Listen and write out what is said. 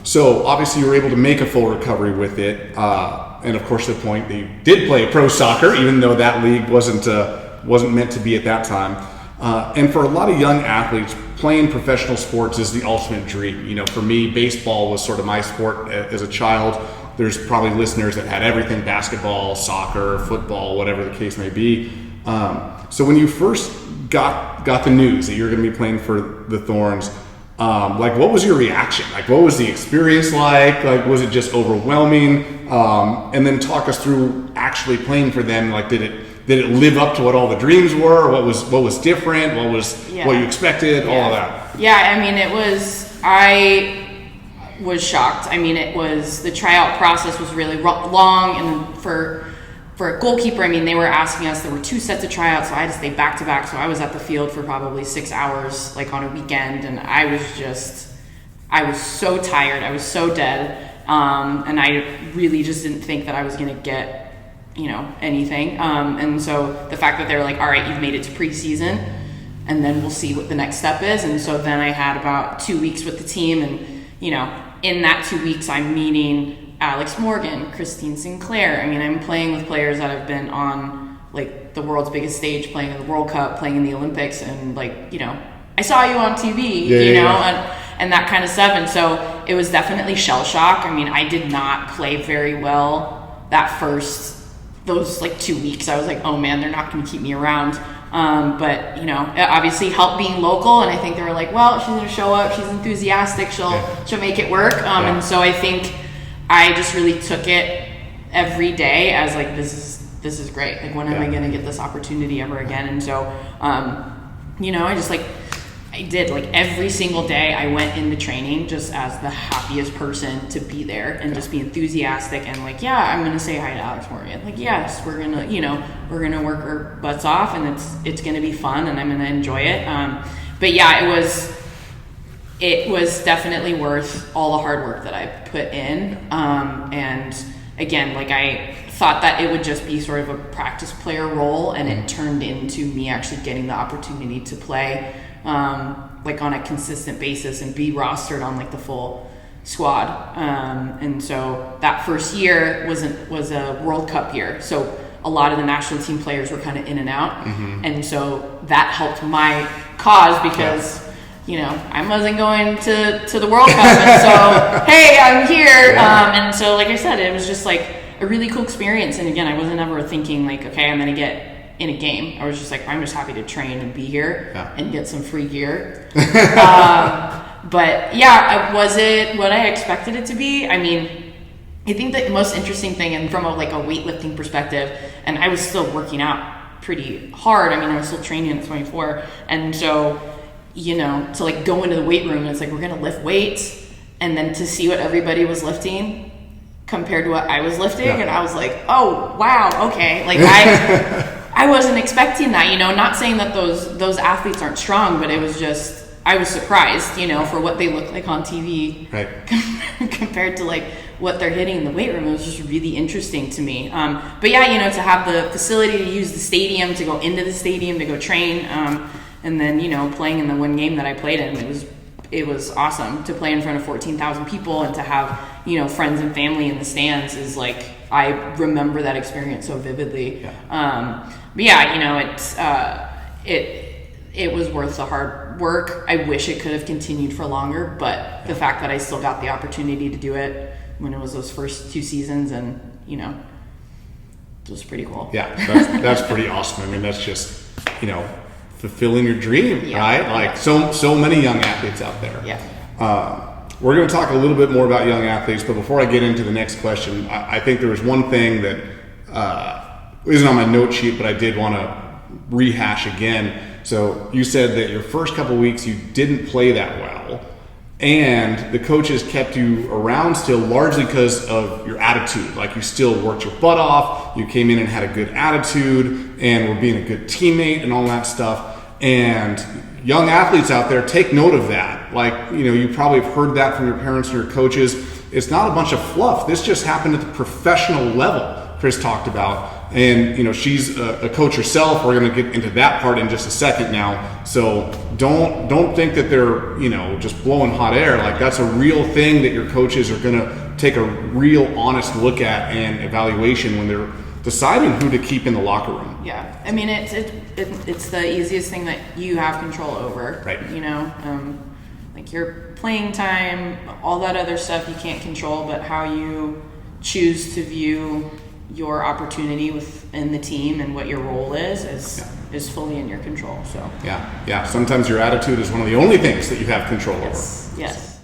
So obviously you were able to make a full recovery with it, and of course the point that you did play pro soccer, even though that league wasn't meant to be at that time. And for a lot of young athletes, playing professional sports is the ultimate dream. You know, for me, baseball was sort of my sport as a child. There's probably listeners that had everything: basketball, soccer, football, whatever the case may be. So when you first got the news that you were going to be playing for the Thorns, like, what was your reaction? Like, what was the experience like? Like, was it just overwhelming? And then talk us through actually playing for them. Like, did it live up to what all the dreams were? What was different? What you expected? All of that. Yeah, I mean, I was shocked. I mean, the tryout process was really long, and for a goalkeeper, I mean, they were asking us, there were 2 sets of tryouts, so I had to stay back to back. So I was at the field for probably 6 hours, like on a weekend, and I was so tired. I was so dead. And I really just didn't think that I was going to get, anything. And so the fact that they were like, all right, you've made it to preseason, and then we'll see what the next step is. And so then I had about 2 weeks with the team, and, in that 2 weeks, I'm meeting Alex Morgan, Christine Sinclair. I mean, I'm playing with players that have been on, like, the world's biggest stage, playing in the World Cup, playing in the Olympics, and, like, I saw you on TV, and that kind of stuff. And so it was definitely shell shock. I mean, I did not play very well those, like, 2 weeks. I was like, oh, man, they're not going to keep me around. But, it obviously helped being local, and I think they were like, well, she's going to show up, she's enthusiastic, she'll make it work. And so I think I just really took it every day as, like, this is great. Like, when am I going to get this opportunity ever again? And so, I did, like, every single day I went into training just as the happiest person to be there and just be enthusiastic and, like, I'm going to say hi to Alex Morgan. Like, yes, we're going to work our butts off, and it's going to be fun, and I'm going to enjoy it. But it was definitely worth all the hard work that I put in. And again, like, I thought that it would just be sort of a practice player role, and it turned into me actually getting the opportunity to play like on a consistent basis and be rostered on, like, the full squad. And so that first year was a World Cup year. So a lot of the national team players were kind of in and out. And so that helped my cause because, I wasn't going to the World Cup. And so, hey, I'm here. And so, like I said, it was just, like, a really cool experience. And again, I wasn't ever thinking, like, okay, I'm going to get in a game. I was just like, I'm just happy to train and be here and get some free gear. But was it what I expected it to be? I mean, I think the most interesting thing, and from a weightlifting perspective, and I was still working out pretty hard. I mean, I was still training at 24. And so, to, like, go into the weight room and it's like, we're going to lift weights, and then to see what everybody was lifting compared to what I was lifting. And I was like, oh, wow. Okay. Like, I wasn't expecting that, not saying that those athletes aren't strong, but it was just, I was surprised, for what they look like on TV compared to, like, what they're hitting in the weight room. It was just really interesting to me. But to have the facility to use the stadium, to go into the stadium, to go train, and then, playing in the one game that I played in, it was awesome to play in front of 14,000 people and to have, friends and family in the stands is, like, I remember that experience so vividly. It was worth the hard work. I wish it could have continued for longer, but the fact that I still got the opportunity to do it when it was those first 2 seasons, and, it was pretty cool. Yeah, that's pretty awesome. I mean, that's just, fulfilling your dream, right? Like, so many young athletes out there. We're going to talk a little bit more about young athletes, but before I get into the next question, I think there was one thing that isn't on my note sheet, but I did want to rehash again. So you said that your first couple weeks you didn't play that well, and the coaches kept you around still largely because of your attitude. Like, you still worked your butt off, you came in and had a good attitude and were being a good teammate and all that stuff. And young athletes out there, take note of that. Like, you probably have heard that from your parents and your coaches. It's not a bunch of fluff. This just happened at the professional level, Cris talked about. And she's a coach herself. We're going to get into that part in just a second now. So don't think that they're just blowing hot air. Like, that's a real thing that your coaches are going to take a real honest look at and evaluation when they're deciding who to keep in the locker room. Yeah, I mean it's the easiest thing that you have control over. Right. Like your playing time, all that other stuff you can't control, but how you choose to view your opportunity within the team and what your role is fully in your control. So yeah. Sometimes your attitude is one of the only things that you have control over. Yes.